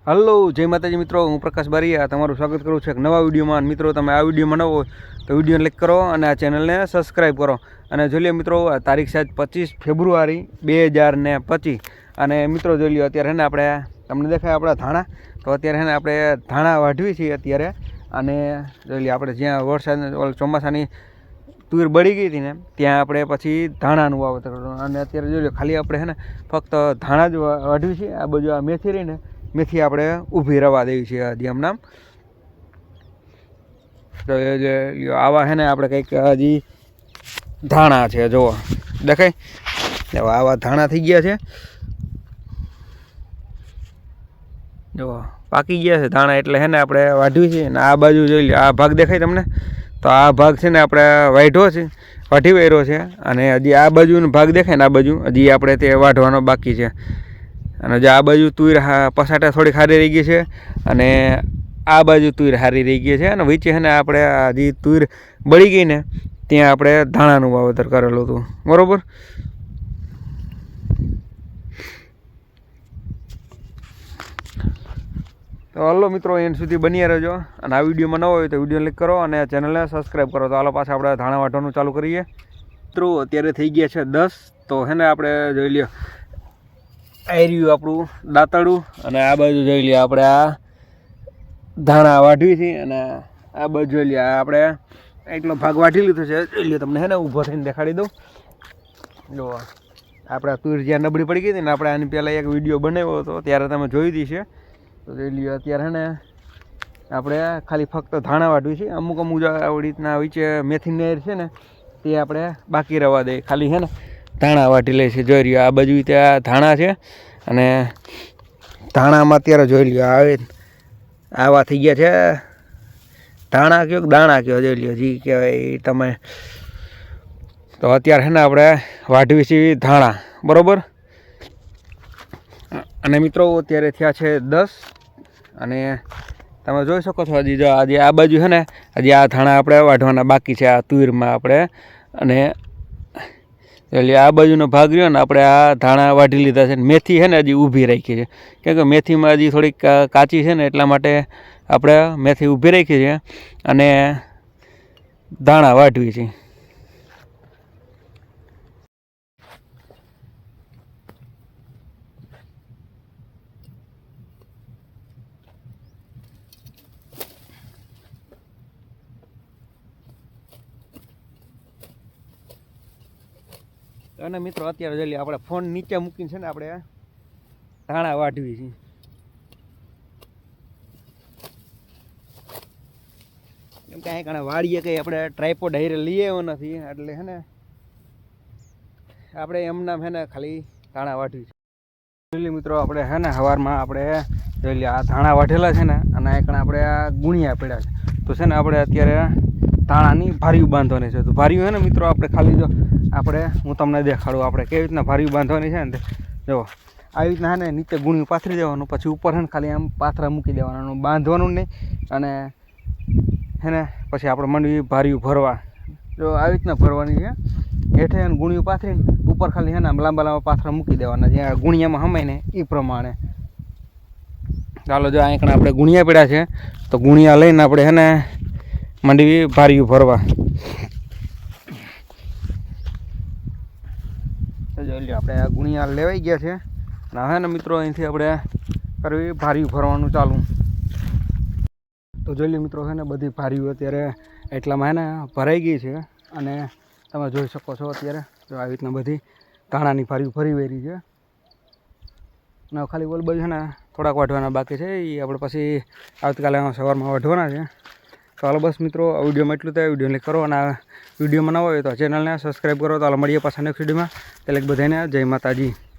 Hello જય માતાજી મિત્રો, હું પ્રકાશ બારીયા તમારું સ્વાગત કરું છું એક નવા વિડીયોમાં. મિત્રો તમે આ વિડીયોમાં નવો હોય તો વિડીયોને લાઈક કરો અને આ ચેનલને સબસ્ક્રાઈબ કરો. અને જોઈ લો મિત્રો, તારીખ છે 25 ફેબ્રુઆરી 2025. અને મિત્રો જોઈ લો અત્યારે ને આપણે તમને દેખાય આપણા ધાણા, તો અત્યારે ને આપણે ધાણા વાઢવી છીએ અત્યારે. અને જોઈ લો આપણે જ્યાં વરસાદ ચોમાસાની તુવેર બળી ગઈ હતી ને ત્યાં આપણે પછી ધાણાનું વાવેતર કરવાનું. અને અત્યારે જોઈ લો ખાલી આપણે ને ફક્ત ધાણા જ વાઢવી છે. આ બાજુ આ મેથી રહીને મેથી આપણે ઊભી રવા દેવી છે હજી હમણાં. તો આવા છે ને આપણે કંઈક હજી ધાણા છે, જુઓ દેખાય આવા ધાણા થઈ ગયા છે. જુઓ પાકી ગયા છે ધાણા, એટલે છે ને આપણે વાઢવી છે. અને આ બાજુ જોઈ લો, આ ભાગ દેખાય તમને, તો આ ભાગ છે ને આપણે વાઢ્યો છે, વાઢી વાર્યો છે. અને હજી આ બાજુનો ભાગ દેખાય ને, આ બાજુ હજી આપણે તે વાઢવાનો બાકી છે. અને જે આ બાજુ તુર પસાટા થોડી સારી રહી ગઈ છે, અને આ બાજુ તુર સારી રહી ગઈ છે. અને વચ્ચે છે ને આપણે હજી તુર બળી ગઈ ને ત્યાં આપણે ધાણાનું વાવેતર કરેલું હતું, બરાબર. તો હલો મિત્રો, એન્ડ સુધી બની રહેજો. અને આ વિડીયોમાં ન હોય તો વિડીયો ક્લિક કરો અને ચેનલને સબસ્ક્રાઈબ કરો. તો હાલો પાછા આપણે ધાણા વાટવાનું ચાલુ કરીએ. મિત્રો અત્યારે થઈ ગયા છે 10. તો છે ને આપણે જોઈ લ્યો આ રહ્યું આપણું દાંતરડું, અને આ બાજુ જોઈ લઈએ આપણે આ ધાણા વાઢવી છે. અને આ બાજુ જોઈ લઈએ આપણે એટલો ભાગ વાઢી લીધો છે. જોઈ લ્યો તમને છે ને ઊભો થઈને દેખાડી દઉં. જો આપણે તુર જ્યાં નબળી પડી ગઈ હતી ને, આપણે આની પહેલાં એક વિડીયો બનાવ્યો હતો ત્યારે તમે જોઈ હતી છે. તો જોઈ લ્યો અત્યારે છે ને આપણે ખાલી ફક્ત ધાણા વાઢવી છે. અમુક આવી રીતના વચ્ચે મેથી નેર છે ને તે આપણે બાકી રહેવા દઈએ, ખાલી છે ને ધાણા વાટી લે છે. જોઈ રહ્યો આ બાજુ ત્યાં ધાણા છે, અને ધાણામાં અત્યારે જોઈ લ્યો આવે આવા થઈ ગયા છે. ધાણા કયો દાણા કયો, જોઈ લ્યો જી કહેવાય તમે. તો અત્યારે છે ને આપણે વાઢવી છીએ ધાણા, બરાબર. અને મિત્રો અત્યારે થયા છે 10. અને તમે જોઈ શકો છો હજી જો આજે આ બાજુ છે ને હજી આ ધાણા આપણે વાઢવાના બાકી છે આ તુરમાં આપણે. અને એટલે આ બાજુનો ભાગ રહ્યો ને આપણે આ ધાણા વાઢી લીધા છે. મેથી છે ને હજી ઊભી રાખી છે, કેમ કે મેથીમાં હજી થોડીક કાચી છે ને એટલા માટે આપણે મેથી ઊભી રાખી છે અને ધાણા વાઢવી છે. અને મિત્રો અત્યારે જોઈ આપણે ફોન નીચે મૂકીને છે ને આપણે ધાણા વાઢવી છે. કેમ કે અહીં કારણે વાળીએ કંઈ આપણે ટ્રાયપોડ હારે લઈ આવ્યો નથી, એટલે છે ને આપણે એમના છે ને ખાલી ધાણા વાઢવી છે. જોઈ મિત્રો આપણે છે ને સવારમાં આપણે જોઈ લે આ ધાણા વાઢેલા છે ને, અને અહીં કારણે આપણે આ ગુણિયા પડ્યા છે. તો છે ને આપણે અત્યારે ધાણાની ભારીયું બાંધવાની છે. તો ભારીયું છે ને મિત્રો આપણે ખાલી જો આપણે હું તમને દેખાડું આપણે કેવી રીતના ભારીયું બાંધવાની છે ને. જો આવી રીતના છે ને નીચે ગુણિયું પાથરી દેવાનું, પછી ઉપર છે ને ખાલી આમ પાથરા મૂકી દેવાના, બાંધવાનું નહીં. અને છે ને પછી આપણે મંડવી ભારીયું ભરવા, જો આવી રીતના ભરવાની છે. હેઠે ગુણિયું પાથરીને ઉપર ખાલી છે ને આમ લાંબા લાંબા પાથરા મૂકી દેવાના, જ્યાં ગુણિયામાં હમાય ને એ પ્રમાણે. ચાલો જો અહીં આપણે ગુણિયા પડ્યા છે, તો ગુણિયા લઈને આપણે છે ને મંડવી ભારીયું ભરવા. જોઈ લો આપણે આ ગુણિયા લેવાઈ ગયા છે, અને હવે ને મિત્રો અહીંથી આપણે કરવી ભારીયું ભરવાનું ચાલુ. તો જોઈ લો મિત્રો છે ને બધી ભારીયું અત્યારે એટલામાં છે ને ભરાઈ ગઈ છે. અને તમે જોઈ શકો છો અત્યારે જો આવી રીતના બધી ધાણાની ભારીયું ભરી વેરી છે. અને ખાલી ઓલ બાજુ છે ને થોડાક વાઢવાના બાકી છે, એ આપણે પછી આવતીકાલે સવારમાં વાઢવાના છે. તો હાલો બસ મિત્રો, આ વિડીયોમાં એટલું થાય. વિડીયો લાઈક કરો, અને આ વિડીયોમાં ન હોય તો ચેનલને સબસ્ક્રાઈબ કરો. તો હાલ મળીએ પાછા નેક્સ્ટ વિડીયોમાં. એટલે બધાને જય માતાજી.